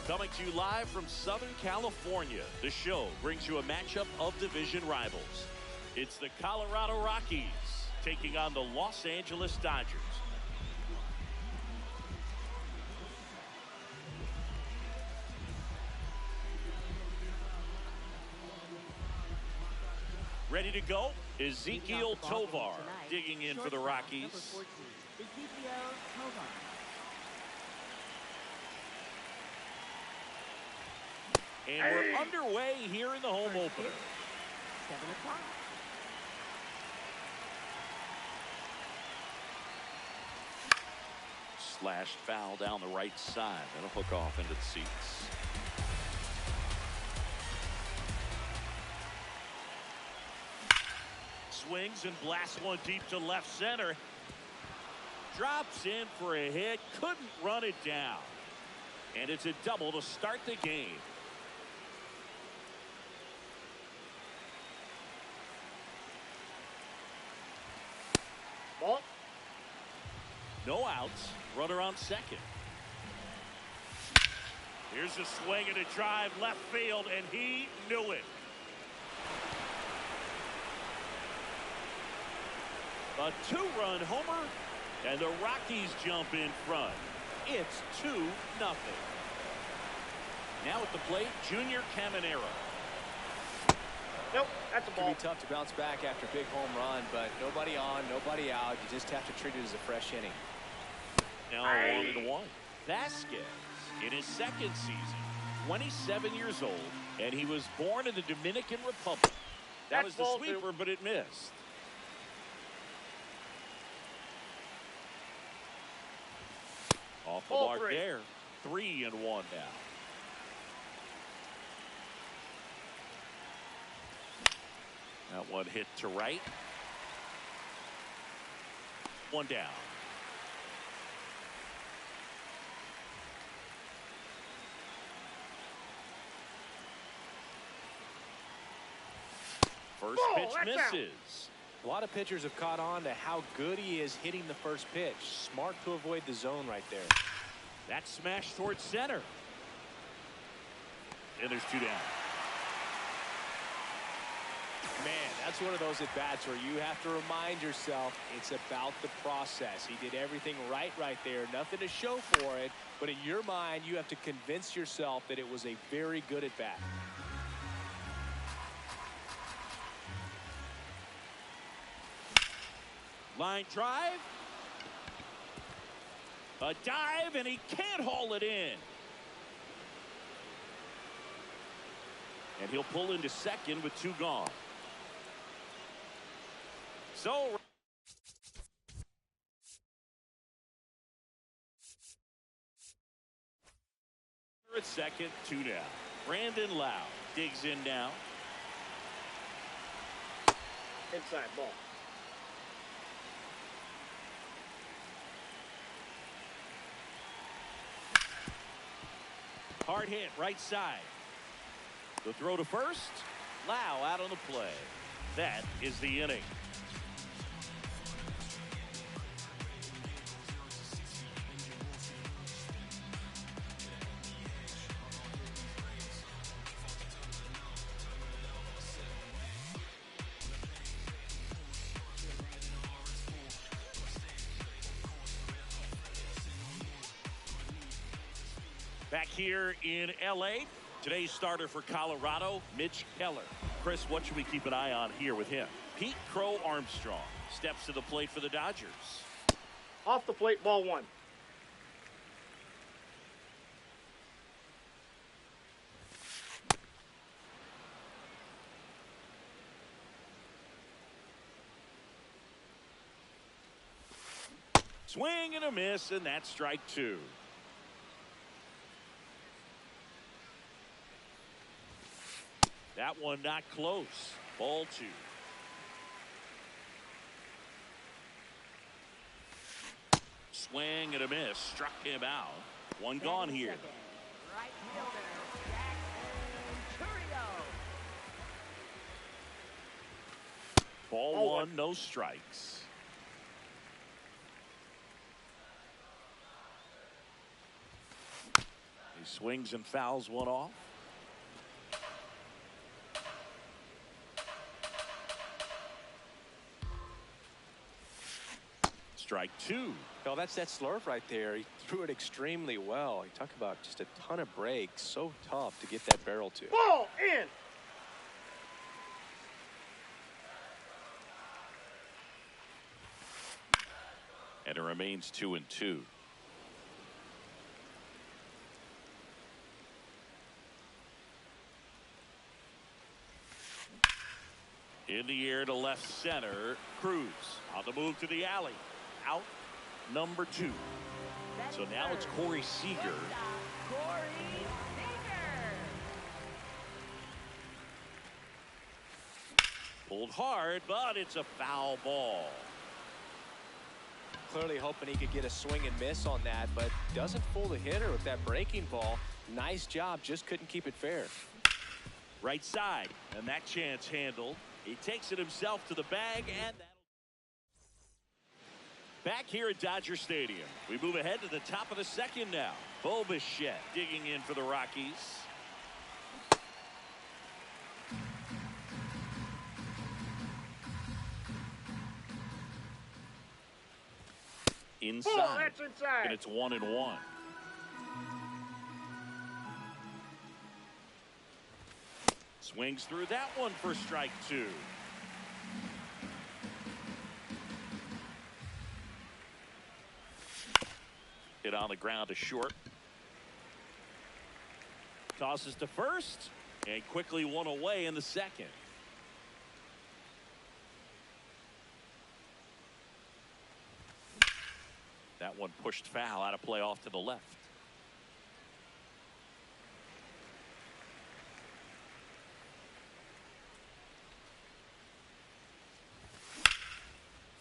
Coming to you live from Southern California, the show brings you a matchup of division rivals. It's the Colorado Rockies taking on the Los Angeles Dodgers. Ready to go? Ezequiel Tovar digging in for the Rockies. And we're underway here in the home opener. 7 o'clock. Slashed foul down the right side. That'll hook off into the seats. Swings and blasts one deep to left center. Drops in for a hit. Couldn't run it down. And it's a double to start the game. Ball. No outs. Runner on second. Here's a swing and a drive left field, and he knew it. A two-run homer, and the Rockies jump in front. It's 2-0. Now at the plate, Junior Caminero. Nope, that's a ball. It's going to be tough to bounce back after a big home run, but nobody on, nobody out. You just have to treat it as a fresh inning. Now 1-1. Vasquez in his second season, 27 years old, and he was born in the Dominican Republic. That was the sweeper, but it missed. Off the mark there. 3-1 now. That one hit to right. One down. First pitch misses. A lot of pitchers have caught on to how good he is hitting the first pitch. Smart to avoid the zone right there. That smash towards center. And there's 2 down. Man, that's one of those at-bats where you have to remind yourself it's about the process. He did everything right there. Nothing to show for it. But in your mind, you have to convince yourself that it was a very good at-bat. Line drive. A dive, and he can't haul it in. And he'll pull into second with 2 gone. So at second, 2 down. Brandon Lau digs in now. Inside ball. Hard hit, right side. The throw to first. Lau out on the play. That is the inning. Back here in L.A., today's starter for Colorado, Mitch Keller. Chris, what should we keep an eye on here with him? Pete Crow Armstrong steps to the plate for the Dodgers. Off the plate, ball 1. Swing and a miss, and that's strike 2. That one not close. Ball 2. Swing and a miss. Struck him out. One gone here. Right fielder, Torneo. Ball 1, no strikes. swings and fouls one off. Strike two. Well, that's that slurve right there. He threw it extremely well. You talk about just a ton of breaks. So tough to get that barrel to. Ball in. And it remains 2-2. In the air to left center. Cruz on the move to the alley. Out number 2. So now it's Corey Seager. Corey Seager. Pulled hard, but it's a foul ball. Clearly hoping he could get a swing and miss on that, but doesn't fool the hitter with that breaking ball. Nice job, just couldn't keep it fair. Right side, and that chance handled. He takes it himself to the bag, and back here at Dodger Stadium, we move ahead to the top of the second now. Bo Bichette digging in for the Rockies. Inside. Ball, that's inside. And it's 1-1. Swings through that one for strike 2. Hit on the ground to short. Tosses to first and quickly one away in the second. That one pushed foul out of play off to the left.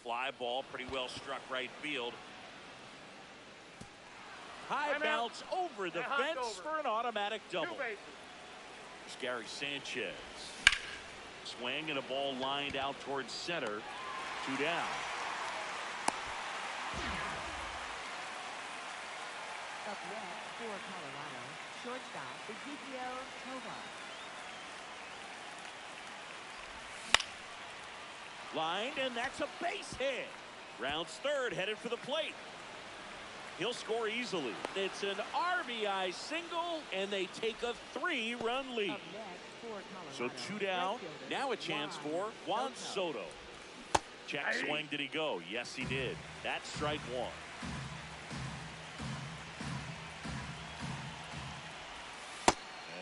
Fly ball pretty well struck right field. High bounce over the fence for an automatic double. There's Gary Sanchez. Swing and a ball lined out towards center. 2 down. Up next for Colorado, shortstop Ezequiel Tovar. Lined, and that's a base hit. Rounds third, headed for the plate. He'll score easily. It's an RBI single, and they take a 3-run lead. Up next for So Colorado, 2 down. right fielder Now a chance for Juan Soto. Check swing. Did he go? Yes, he did. That's strike 1.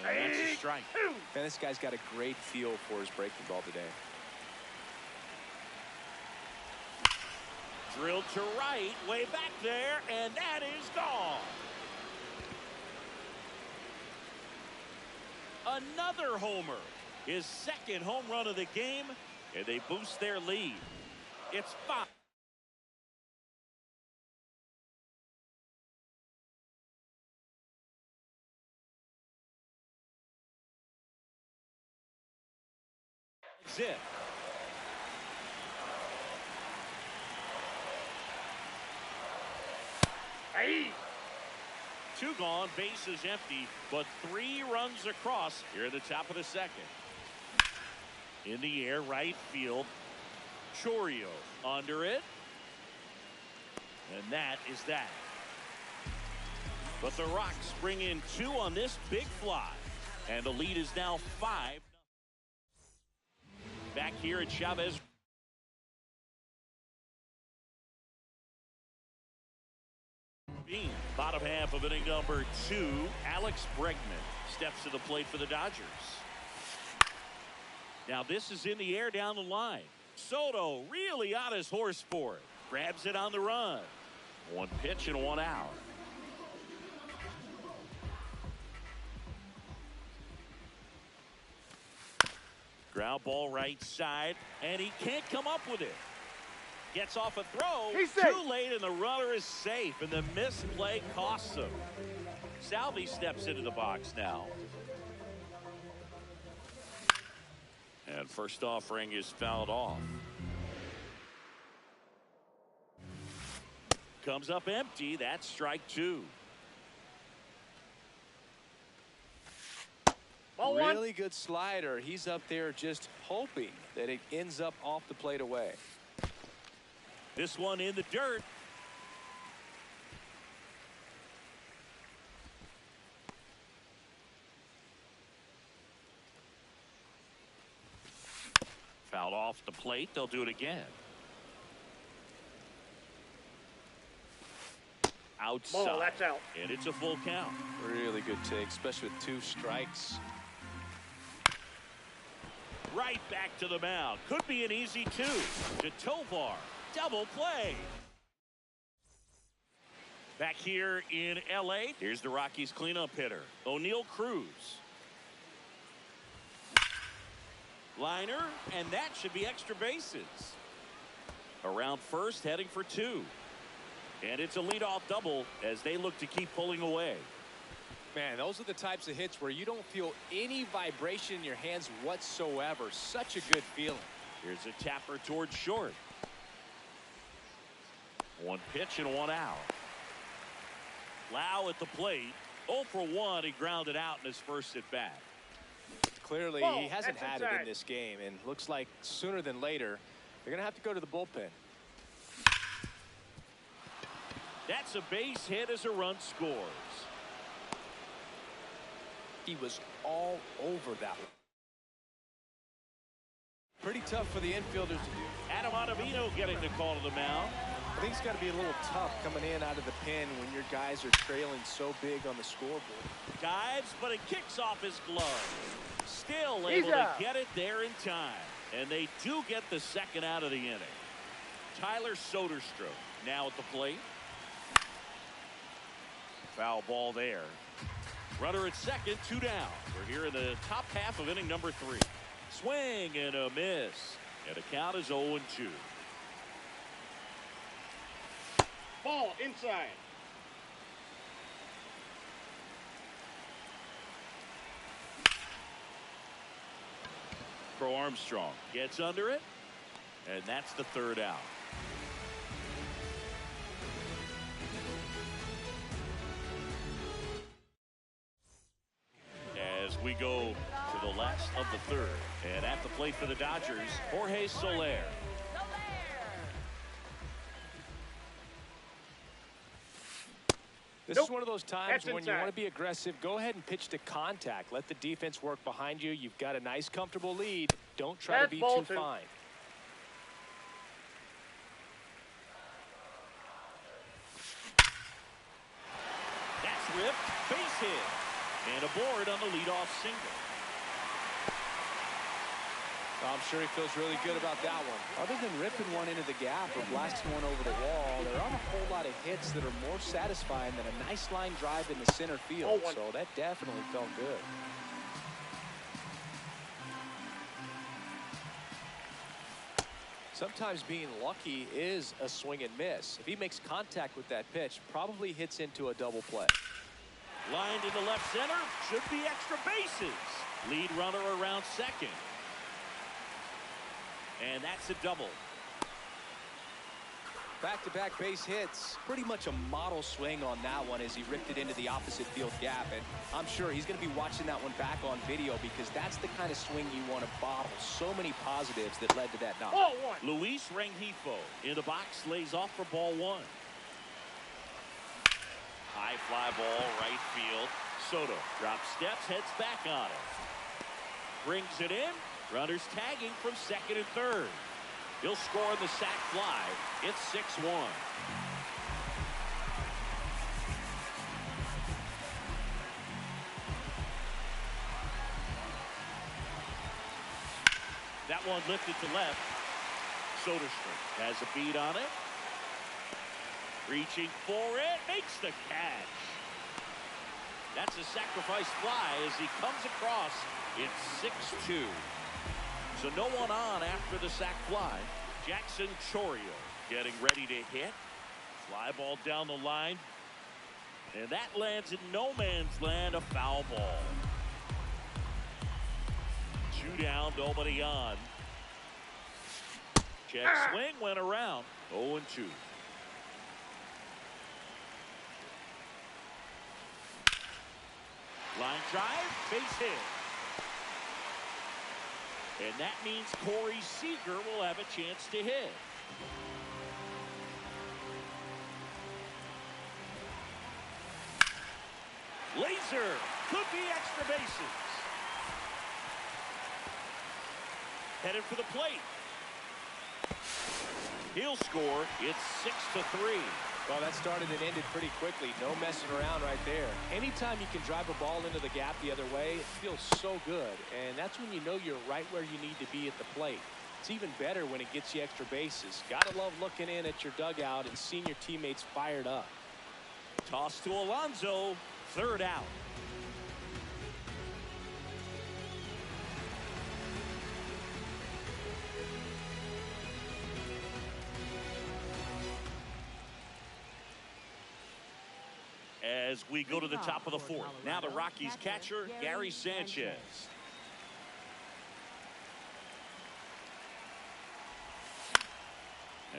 And that's a strike. Man, this guy's got a great feel for his breaking ball today. Drilled to right, way back there, and that is gone. Another homer. His second home run of the game, and they boost their lead. It's 5. Zip. Hey. 2 gone, bases empty, but 3 runs across here at the top of the second. In the air, right field. Torneo under it. And that is that. But the Rocks bring in 2 on this big fly. And the lead is now 5. Back here at Chavez. Bottom half of inning number 2. Alex Bregman steps to the plate for the Dodgers. Now this is in the air down the line. Soto really on his horse for it. Grabs it on the run. 1 pitch and 1 out. Ground ball right side, and he can't come up with it. Gets off a throw. He's too safe. late, and the runner is safe, and the misplay costs him. Salvi steps into the box now. And first offering is fouled off. Comes up empty. That's strike 2. 1. Really good slider. He's up there just hoping that it ends up off the plate away. This one in the dirt. Fouled off the plate. They'll do it again. Outside. Ball, that's out. And it's a full count. Really good take, especially with 2 strikes. Right back to the mound. Could be an easy 2 to Tovar. Double play. Back here in L.A., here's the Rockies cleanup hitter, O'Neal Cruz. Liner, and that should be extra bases. Around first, heading for 2. And it's a leadoff double as they look to keep pulling away. Man, those are the types of hits where you don't feel any vibration in your hands whatsoever. Such a good feeling. Here's a tapper towards short. 1 pitch and 1 out. Lau at the plate. 0 for 1. He grounded out in his first at bat. Clearly, Ball, he hasn't had inside. it in this game, and looks like sooner than later, they're going to have to go to the bullpen. That's a base hit as a run scores. He was all over that one. Pretty tough for the infielders to do. Adam Ottavino getting the call to the mound. I think it's got to be a little tough coming in out of the pen when your guys are trailing so big on the scoreboard. Dives, but it kicks off his glove. Still able to get it there in time. And they do get the second out of the inning. Tyler Soderstrom now at the plate. Foul ball there. Runner at second, 2 down. We're here in the top half of inning number 3. Swing and a miss. And the count is 0-2. Ball inside. Pro Armstrong gets under it. And that's the 3rd out. As we go to the last of the 3rd. And at the plate for the Dodgers, Jorge Soler. This is one of those times when inside. you want to be aggressive. Go ahead and pitch to contact. Let the defense work behind you. You've got a nice, comfortable lead. Don't try to be too fine. That's ripped. Base hit. And aboard on the leadoff single. I'm sure he feels really good about that one. Other than ripping one into the gap or blasting one over the wall, there aren't a whole lot of hits that are more satisfying than a nice line drive in the center field. So that definitely felt good. Sometimes being lucky is a swing and miss. If he makes contact with that pitch, probably hits into a double play. Lined into left center. Should be extra bases. Lead runner around second. And that's a double. Back-to-back base hits. Pretty much a model swing on that one as he ripped it into the opposite field gap. And I'm sure he's going to be watching that one back on video because that's the kind of swing you want to bottle. So many positives that led to that knock. Ball 1. Luis Rengifo in the box, lays off for ball 1. High fly ball, right field. Soto drops steps, heads back on it. Brings it in. Runners tagging from second and third. He'll score the sac fly. It's 6-1. That one lifted to left. Soderstrom has a beat on it. Reaching for it. Makes the catch. That's a sacrifice fly as he comes across. It's 6-2. So no one on after the sac fly. Jackson Chourio getting ready to hit. Fly ball down the line. And that lands in no man's land, a foul ball. 2 down, nobody on. Check swing went around. 0-2. Line drive, base hit. And that means Corey Seager will have a chance to hit. Laser could be extra bases. Headed for the plate. He'll score. It's 6-3. Well, that started and ended pretty quickly. No messing around right there. Anytime you can drive a ball into the gap the other way, it feels so good. And that's when you know you're right where you need to be at the plate. It's even better when it gets you extra bases. Gotta love looking in at your dugout and seeing your teammates fired up. Toss to Alonso. Third out. As we go to the top of the fourth. Now the Rockies catcher, Gary Sanchez.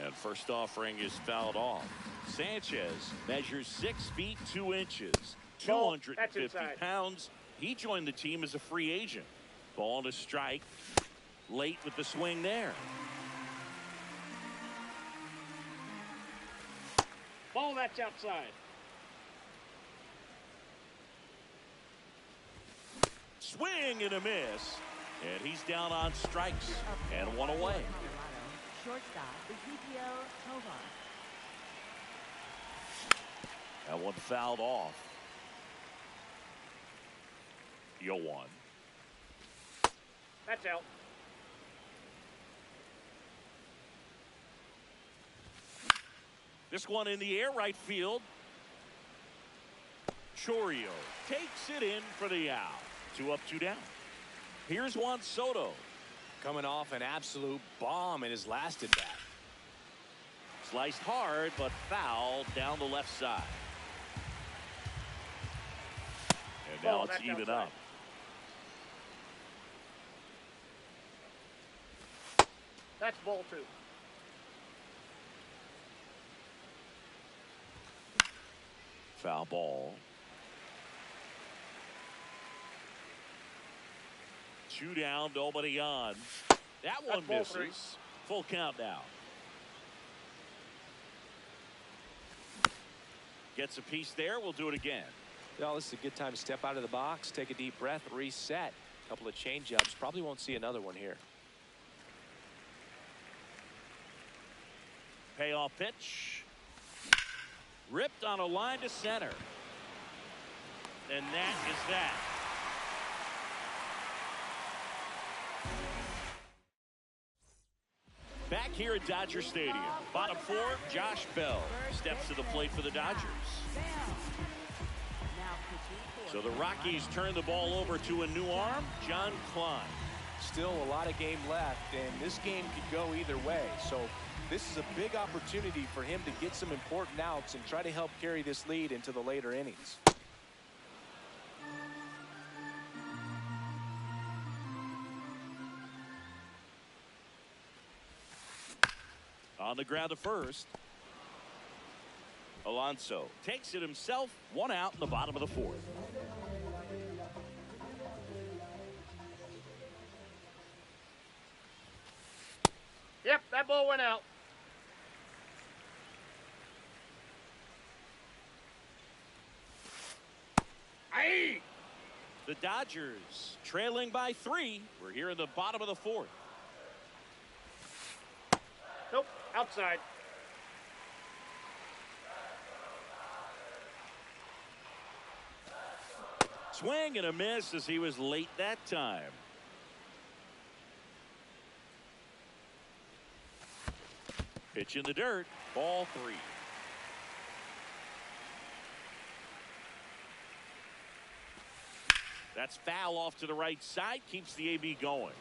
And first offering is fouled off. Sanchez measures 6 feet 2 inches, 250 pounds. He joined the team as a free agent. Ball to strike. Late with the swing there. Ball, that's outside. Swing and a miss. And he's down on strikes. And one away. Shortstop, Ezekiel Tovar. That one fouled off. 0-1. That's out. This one in the air, right field. Torneo takes it in for the out. 2 up, 2 down. Here's Juan Soto. Coming off an absolute bomb in his last at bat. Sliced hard, but fouled down the left side. And now it's even up. That's ball 2. Foul ball. 2 down, nobody on. That one misses. Full count now. Gets a piece there. We'll do it again. Well, this is a good time to step out of the box, take a deep breath, reset. A couple of change-ups. Probably won't see another one here. Payoff pitch. Ripped on a line to center. And that is that. Back here at Dodger Stadium. Bottom 4, Josh Bell steps to the plate for the Dodgers. So the Rockies turn the ball over to a new arm, John Klein. Still a lot of game left, and this game could go either way. So this is a big opportunity for him to get some important outs and try to help carry this lead into the later innings. On the ground to first. Alonso takes it himself. 1 out in the bottom of the 4th. Yep, that ball went out. Aye. The Dodgers trailing by 3. We're here in the bottom of the 4th. Nope, outside. Swing and a miss as he was late that time. Pitch in the dirt. Ball 3. That's foul off to the right side. Keeps the AB going.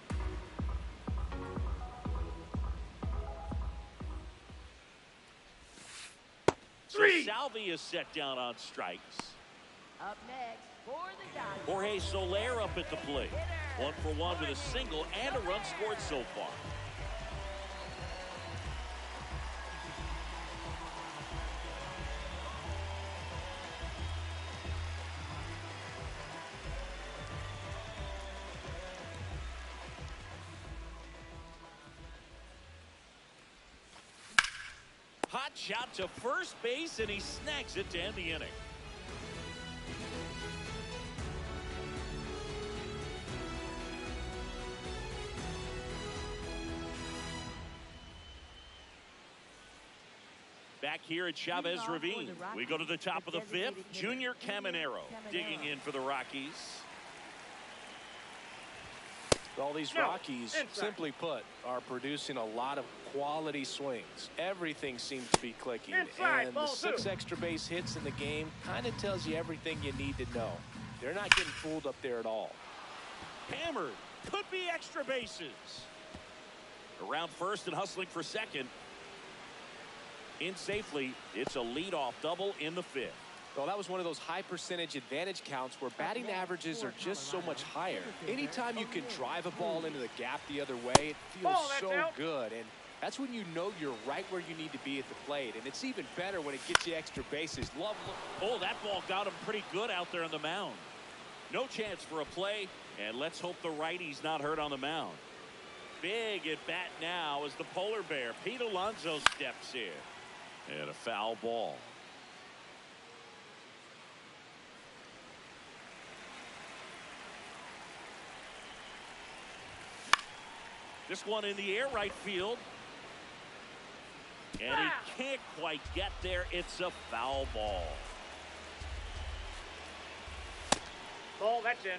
So Salvi is set down on strikes. Up next for the Dodgers. Jorge Soler up at the plate. 1 for 1 with a single and a run scored so far. Hot shot to first base, and he snags it to end the inning. Back here at Chavez Ravine, we go to the top of the fifth. Junior Caminero digging in for the Rockies. All these Rockies, simply put, are producing a lot of quality swings. Everything seems to be clicking. And the 6 extra base hits in the game kind of tells you everything you need to know. They're not getting fooled up there at all. Hammered. Could be extra bases. Around first and hustling for second. In safely, it's a leadoff double in the fifth. Well, that was one of those high percentage advantage counts where batting averages are just so much higher. Anytime you can drive a ball into the gap the other way, it feels so good. And that's when you know you're right where you need to be at the plate. And it's even better when it gets you extra bases. Oh, that ball got him pretty good out there on the mound. No chance for a play, and let's hope the righty's not hurt on the mound. Big at bat now as the polar bear, Pete Alonso, steps in. And a foul ball. This one in the air, right field. And he can't quite get there. It's a foul ball. Ball, that's in.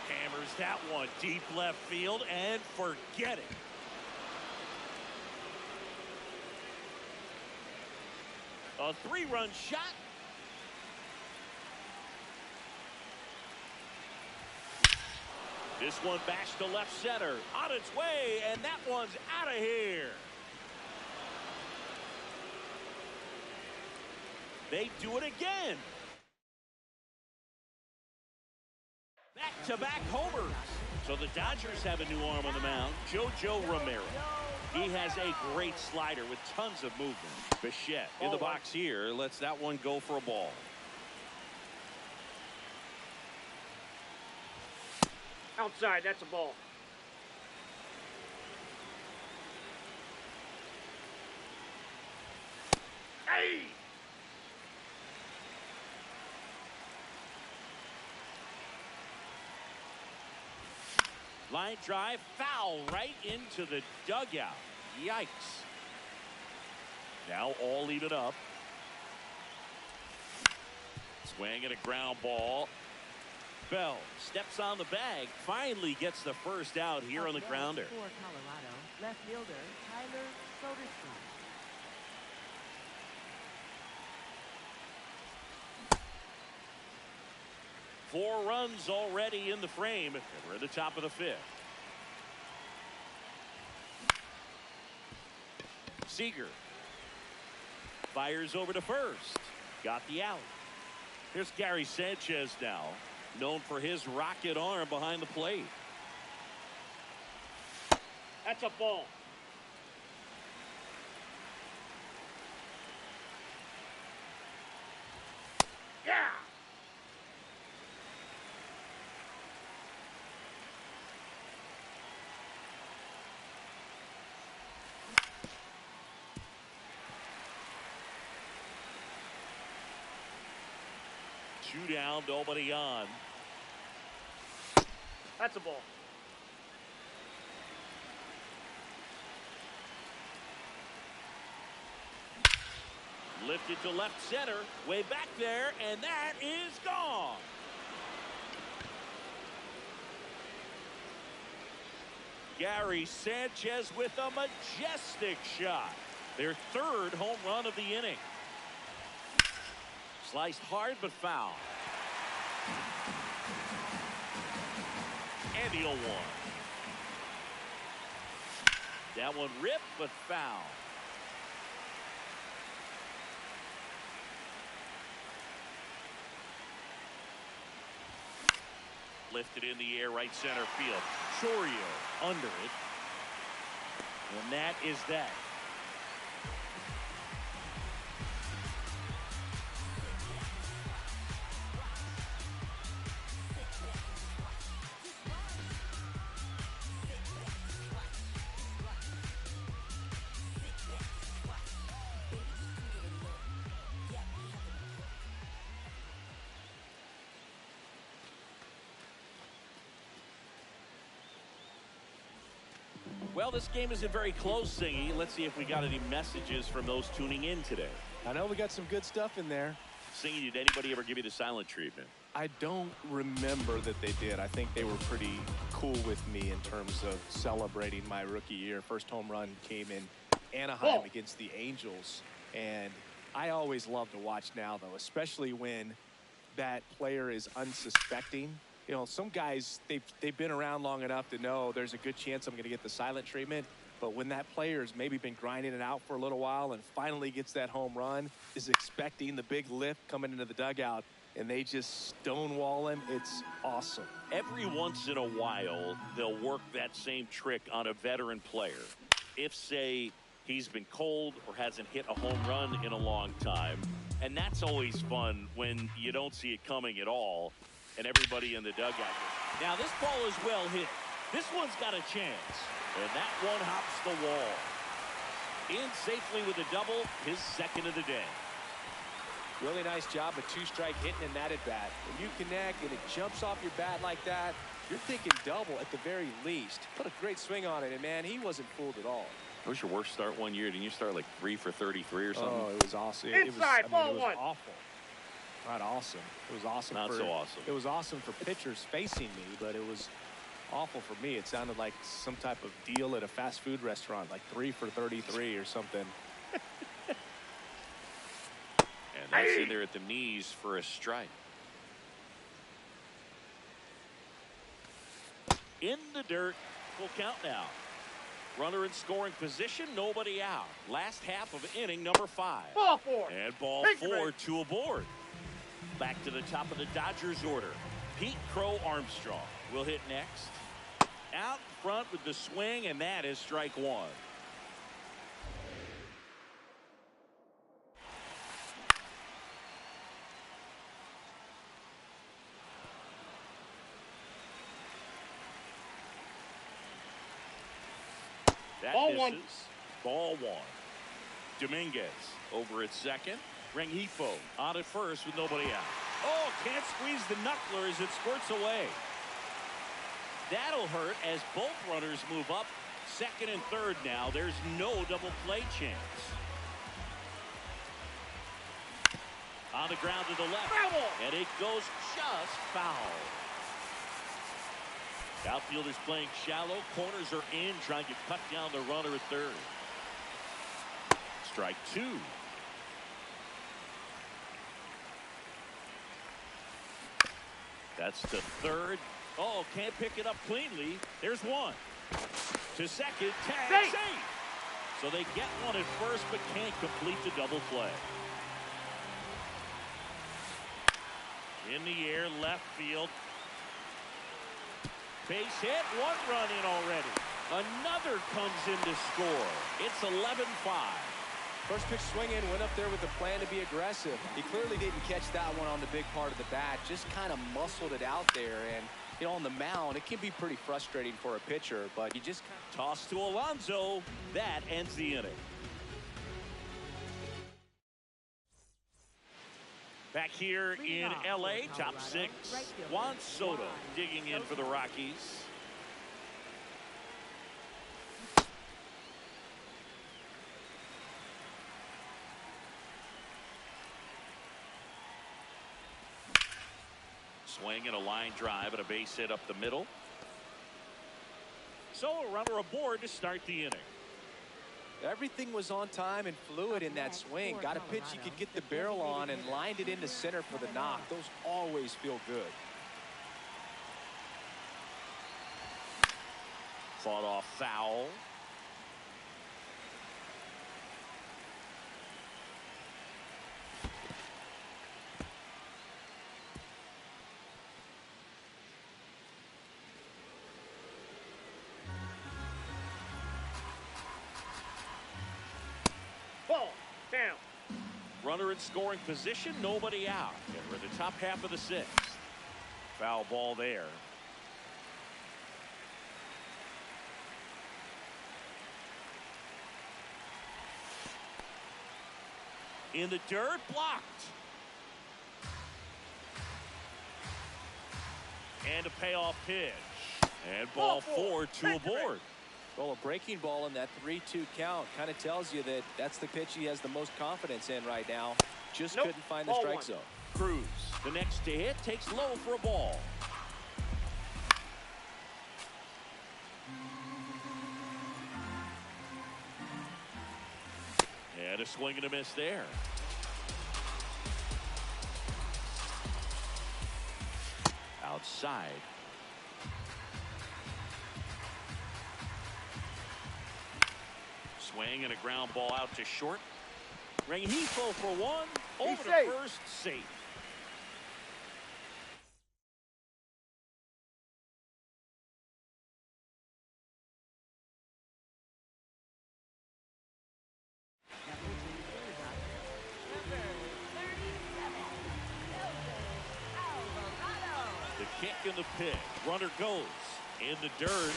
Hammers that one deep left field and forget it. A 3-run shot. This one bashed to left center. On its way, and that one's out of here. They do it again. Back-to-back homers. So the Dodgers have a new arm on the mound, Jojo Romero. He has a great slider with tons of movement. Bichette in the box here lets that one go for a ball. Outside, that's a ball. Hey! Line drive, foul right into the dugout. Yikes. Now all even up. Swing and a ground ball. Bell steps on the bag, finally gets the first out here on the grounder. For Colorado, left fielder Tyler Soderstrom. 4 runs already in the frame, and we're at the top of the fifth. Seager fires over to first. Got the out. Here's Gary Sanchez now, known for his rocket arm behind the plate. That's a ball. Yeah. Two down, nobody on. That's a ball. Lifted to left center, way back there, and that is gone. Gary Sanchez with a majestic shot. Their 3rd home run of the inning. Sliced hard but foul. And he'll one. That one ripped but foul. Lifted in the air, right center field. Chorio under it. And that is that. Well, this game isn't very close, Singy. Let's see if we got any messages from those tuning in today. I know we got some good stuff in there. Singy, did anybody ever give you the silent treatment? I don't remember that they did. I think they were pretty cool with me in terms of celebrating my rookie year. First home run came in Anaheim against the Angels. And I always love to watch now, though, especially when that player is unsuspecting. You know, some guys, they've been around long enough to know there's a good chance I'm going to get the silent treatment. But when that player's maybe been grinding it out for a little while and finally gets that home run, is expecting the big lift coming into the dugout, and they just stonewall him, it's awesome. Every once in a while, they'll work that same trick on a veteran player. If, say, he's been cold or hasn't hit a home run in a long time. And that's always fun when you don't see it coming at all, and everybody in the dugout goes, now this ball is well hit. This one's got a chance. And that one hops the wall. In safely with a double, his second of the day. Really nice job of two-strike hitting in that at-bat. When you connect and it jumps off your bat like that, you're thinking double at the very least. Put a great swing on it, and man, he wasn't fooled at all. What was your worst start one year? Didn't you start like 3 for 33 or something? Oh, it was awesome. Inside, ball it was one. Awful. Not awesome. It was awesome. Not so awesome. It was awesome for pitchers facing me, but it was awful for me. It sounded like some type of deal at a fast food restaurant, like 3 for 33 or something. And that's in there at the knees for a strike. In the dirt. Full count now. Runner in scoring position, nobody out. Last half of inning number 5. Ball 4. And ball 4, 2 aboard. Back to the top of the Dodgers order. Pete Crow Armstrong will hit next. Out front with the swing, and that is strike 1. That Ball misses. 1. Ball 1. Dominguez over at second. Rengifo on at first with nobody out. Oh, can't squeeze the knuckler as it squirts away. That'll hurt as both runners move up. Second and third now. There's no double play chance. On the ground to the left. Foul. And it goes just foul. Outfielders playing shallow. Corners are in, trying to cut down the runner at third. Strike 2. That's the third. Oh, can't pick it up cleanly. There's one. To second. Tag. Safe. So they get one at first, but can't complete the double play. In the air, left field. Base hit, 1 run in already. Another comes in to score. It's 11-5. First pitch swing in, went up there with a plan to be aggressive. He clearly didn't catch that one on the big part of the bat, just kind of muscled it out there. And, you know, on the mound, it can be pretty frustrating for a pitcher, but you just kind of Toss to Alonso. That ends the inning. Back here in L.A., top 6, Juan Soto digging in for the Rockies. Swing and a line drive and a base hit up the middle. So a runner aboard to start the inning. everything was on time and fluid in that swing. Got a pitch you could get the barrel on and lined it into center for the knock. Those always feel good. Fought off foul. Ball down. Runner in scoring position, nobody out. And we're in the top half of the sixth. Foul ball there. In the dirt, blocked. And a payoff pitch. And ball four, two aboard. Well, a breaking ball in that 3-2 count kind of tells you that that's the pitch he has the most confidence in right now. Just couldn't find the strike zone. Cruz, the next to hit, takes low for a ball. And a swing and a miss there. Outside. Swing and a ground ball out to short. Rengifo for one. Over to first, safe. The kick and the pitch. Runner goes in the dirt.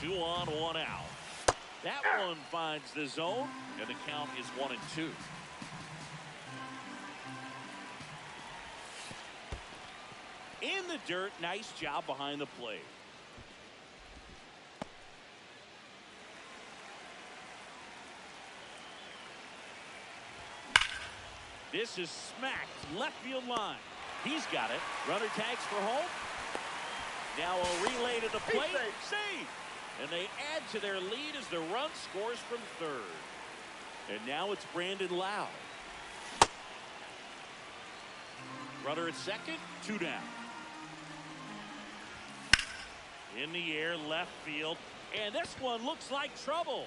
Two on, one out. That one finds the zone, and the count is 1-2. In the dirt, nice job behind the plate. This is smacked left field line. He's got it. Runner tags for home. Now a relay to the plate. Save. And they add to their lead as the run scores from third. And now it's Brandon Lowe. Runner at second, 2 down. In the air, left field. And this one looks like trouble.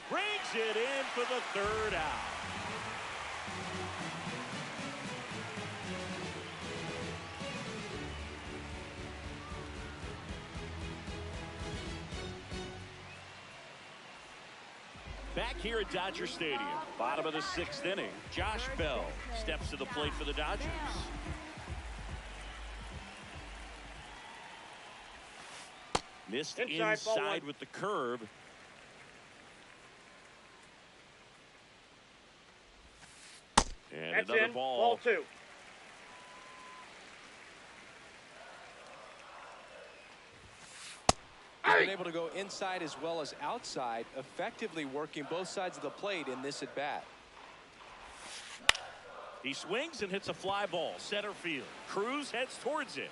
Brings it in for the third out. Back here at Dodger Stadium, bottom of the 6th inning, Josh Bell steps to the plate for the Dodgers. Missed inside with the curve. And that's another in. Ball 2. He's been able to go inside as well as outside, effectively working both sides of the plate in this at bat. He swings and hits a fly ball center field. Cruz heads towards it.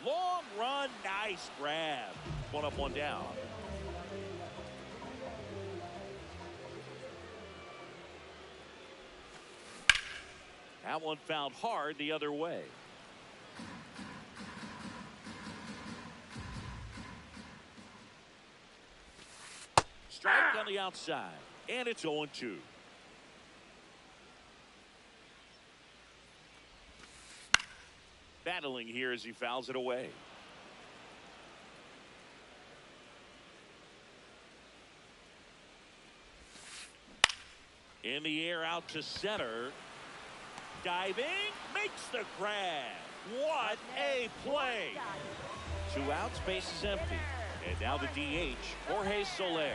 Long run, nice grab. 1 up, 1 down. That one found hard the other way. Strike on the outside, and it's 0-2. Battling here as he fouls it away. In the air out to center. Diving, makes the grab. What a play. 2 outs, base is empty. And now the DH, Jorge Soler.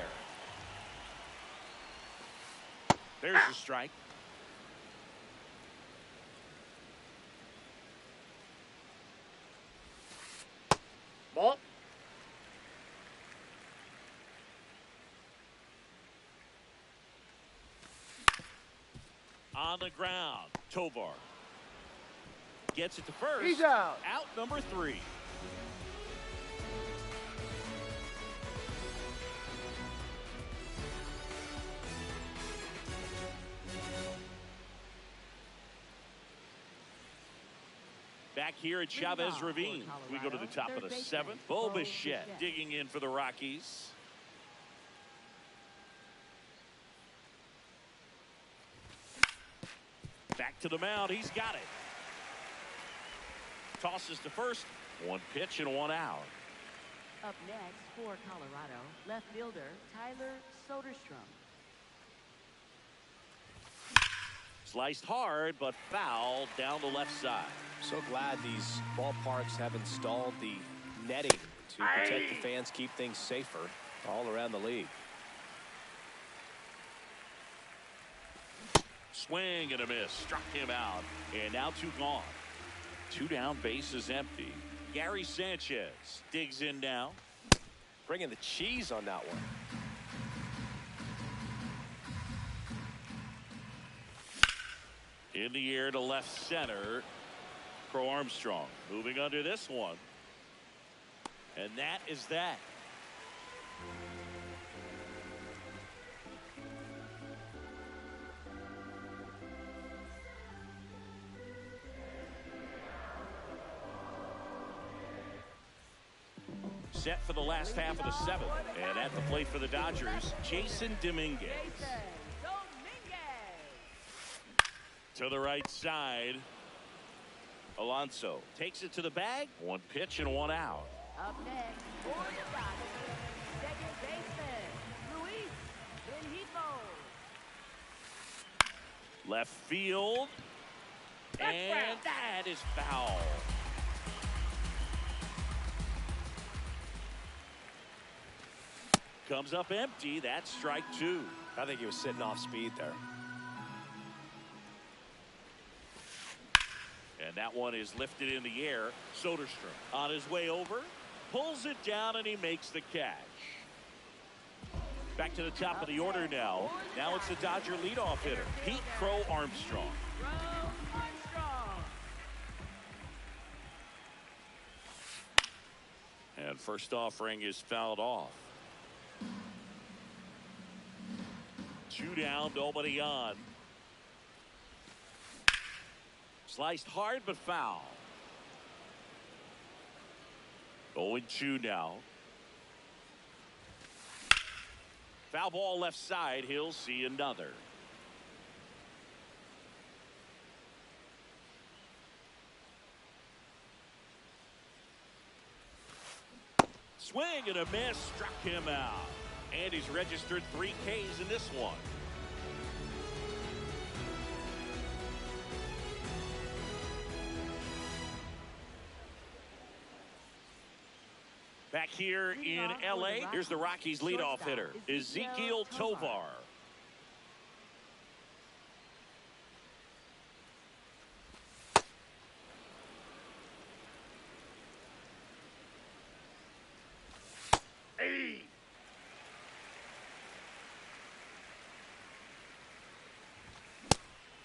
There's the strike. Ball. On the ground, Tovar gets it to first. He's out. Out number 3. Back here at Chavez Ravine, we go to the top of the 7th. Bo Bichette digging in for the Rockies. Back to the mound, he's got it. Tosses to first. 1 pitch and 1 out. Up next for Colorado, left fielder Tyler Soderstrom. Sliced hard, but foul down the left side. So glad these ballparks have installed the netting to protect the fans, keep things safer all around the league. Swing and a miss. Struck him out. And now 2 gone. 2 down, base is empty. Gary Sanchez digs in now. Bringing the cheese on that one. In the air to left center. Crow Armstrong moving under this one. And that is that. Set for the last half of the 7th. And at the plate for the Dodgers, Jason Dominguez. To the right side. Alonso takes it to the bag. 1 pitch and 1 out. Up next for the Dodgers, second baseman, Luis Benito. Left field. And that is foul. Comes up empty. That's strike 2. I think he was sitting off speed there. And that one is lifted in the air. Soderstrom on his way over. Pulls it down and he makes the catch. Back to the top of the order now. Now it's the Dodger leadoff hitter, Pete Crow Armstrong. And first offering is fouled off. 2 down, nobody on. Sliced hard but foul. 0-2 now. Foul ball left side. He'll see another. Swing and a miss. Struck him out. And he's registered 3 Ks in this one. Back here in L.A., here's the Rockies leadoff hitter, Ezequiel Tovar. Hey.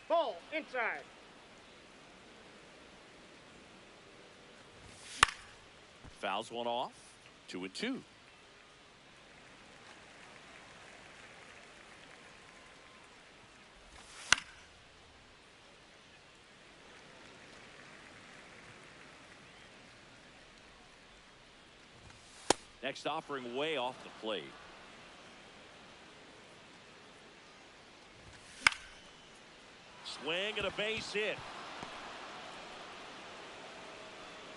Ball inside. Fouls one off. 2-2. Next offering way off the plate. Swing and a base hit.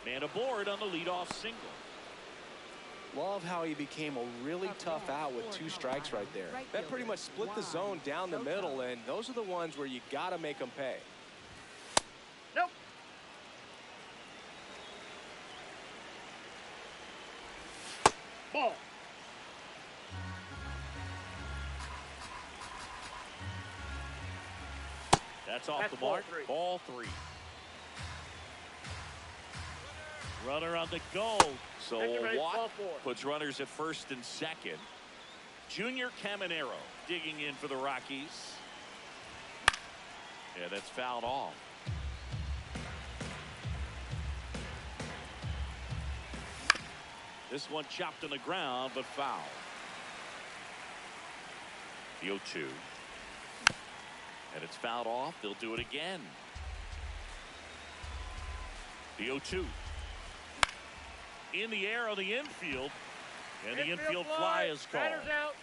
Man aboard on the leadoff single. Love how he became a really tough out with 2 strikes right there. That pretty much split the zone down the middle, and those are the ones where you got to make them pay. Nope. Ball. That's off the mark. Ball 3. Runner on the go. So Watt puts runners at first and second. Junior Caminero digging in for the Rockies. Yeah, that's fouled off. This one chopped on the ground, but foul. The 0-2. And it's fouled off. They'll do it again. The 0-2. In the air on the infield. And the infield fly is called. Out.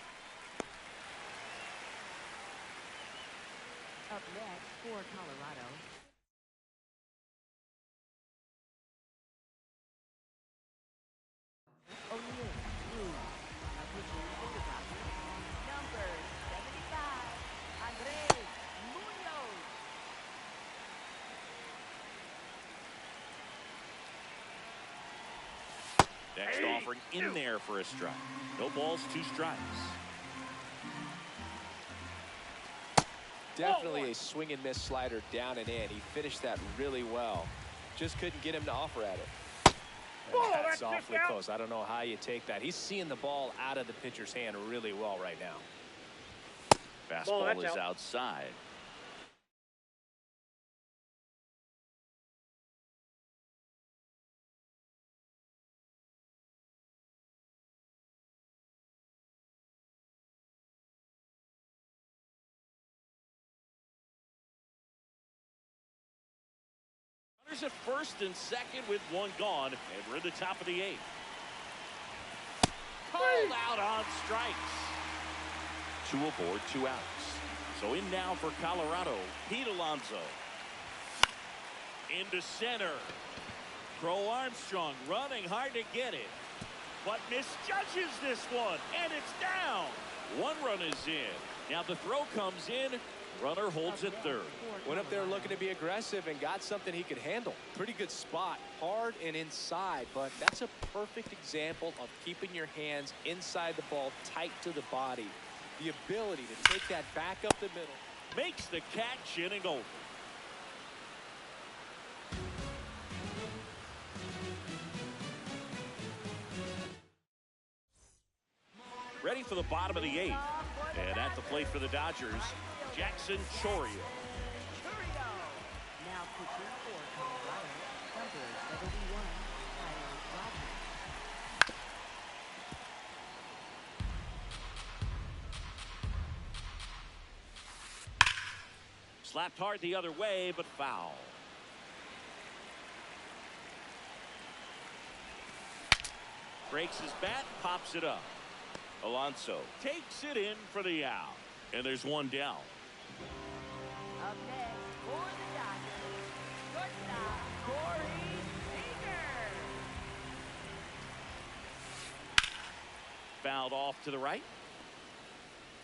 Up next for Colorado, O'Neill, pitching for the Dodgers, number 75, Andres Munoz. Next offering hovering in there for a strike. No balls, 2 strikes. Definitely a swing and miss slider down and in. He finished that really well. Just couldn't get him to offer at it. And that's awfully close. I don't know how you take that. He's seeing the ball out of the pitcher's hand really well right now. Fastball is outside. Runners at first and second with 1 gone, and we're in the top of the 8th. Called out on strikes. 2 aboard, 2 outs. So in now for Colorado, Pete Alonso. Into center. Crow Armstrong running hard to get it, but misjudges this one, and it's down. 1 run is in. Now the throw comes in. Runner holds at third. Went up there looking to be aggressive and got something he could handle. Pretty good spot, hard and inside, but that's a perfect example of keeping your hands inside the ball, tight to the body. The ability to take that back up the middle. Makes the catch, inning over. Ready for the bottom of the 8th. And at the plate for the Dodgers, Jackson Chourio. Now pitching for Colorado, number 71, Tyler Rogers. Slapped hard the other way, but foul. Breaks his bat, pops it up. Alonso takes it in for the out. And there's 1 down. Up next for the Dodgers, shortstop Corey Seager. Fouled off to the right.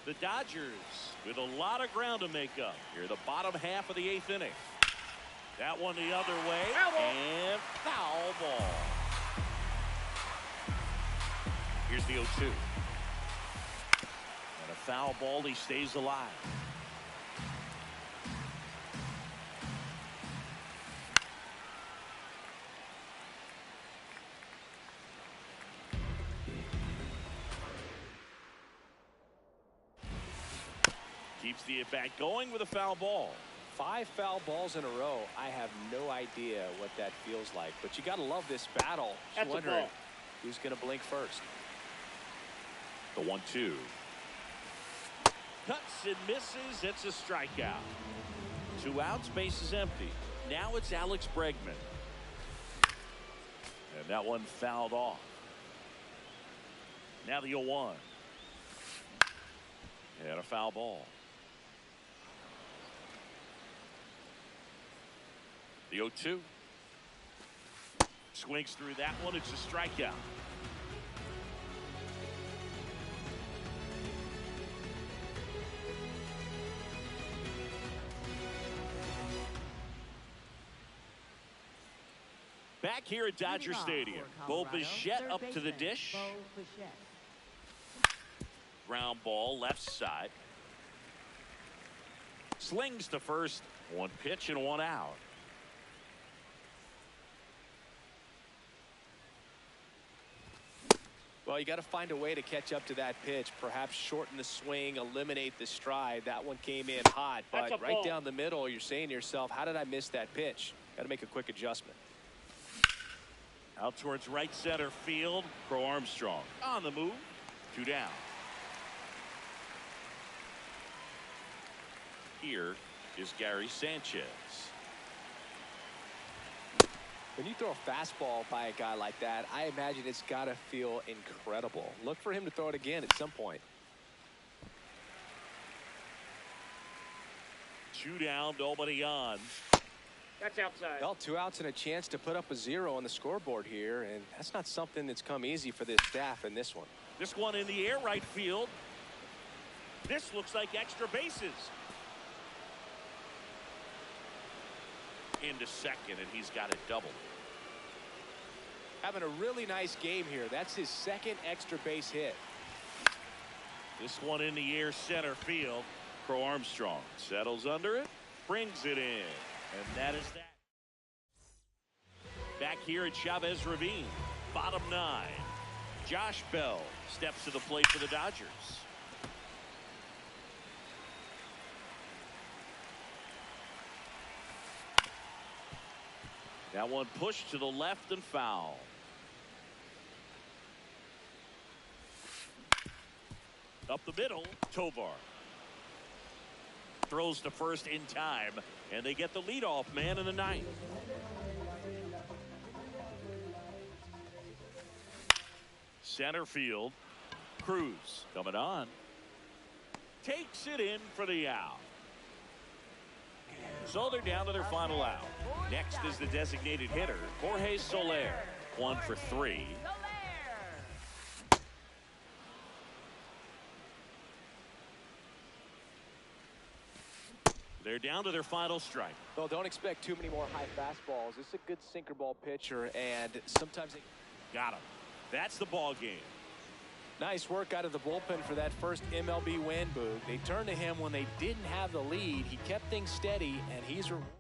The Dodgers with a lot of ground to make up here, the bottom half of the 8th inning. That one the other way, and foul ball. Here's the 0-2. And a foul ball, he stays alive. Keeps the at-bat going with a foul ball. 5 foul balls in a row. I have no idea what that feels like, but you got to love this battle. Just wondering who's going to blink first. The 1-2. Cuts and misses. It's a strikeout. 2 outs, base is empty. Now it's Alex Bregman. And that one fouled off. Now the 0-1. And a foul ball. The 0-2. Swings through that one. It's a strikeout. Back here at Dodger Stadium. Bo Bichette up to the dish. Ground ball left side. Slings to first. 1 pitch and 1 out. Well, you got to find a way to catch up to that pitch. Perhaps shorten the swing, eliminate the stride. That one came in hot, but right down the middle, you're saying to yourself, how did I miss that pitch? Got to make a quick adjustment. Out towards right center field. Crow Armstrong on the move. 2 down. Here is Gary Sanchez. When you throw a fastball by a guy like that, I imagine it's got to feel incredible. Look for him to throw it again at some point. 2 down, nobody on. That's outside. Well, 2 outs and a chance to put up a 0 on the scoreboard here, and that's not something that's come easy for this staff in this one. This one in the air, right field. This looks like extra bases. Into second, and he's got it doubled. Having a really nice game here. That's his second extra base hit. This one in the air center field. Crow Armstrong settles under it, brings it in, and that is that. Back here at Chavez Ravine, bottom 9. Josh Bell steps to the plate for the Dodgers. That one pushed to the left and foul. Up the middle, Tovar throws to first in time, and they get the leadoff man in the 9th. Center field, Cruz coming on, takes it in for the out. So they're down to their final out. Next is the designated hitter, Jorge Soler, 1 for 3. They're down to their final strike. Well, don't expect too many more high fastballs. This is a good sinker ball pitcher, and sometimes they got him. That's the ball game. Nice work out of the bullpen for that first MLB win, Boog. They turned to him when they didn't have the lead. He kept things steady, and he's rewarded.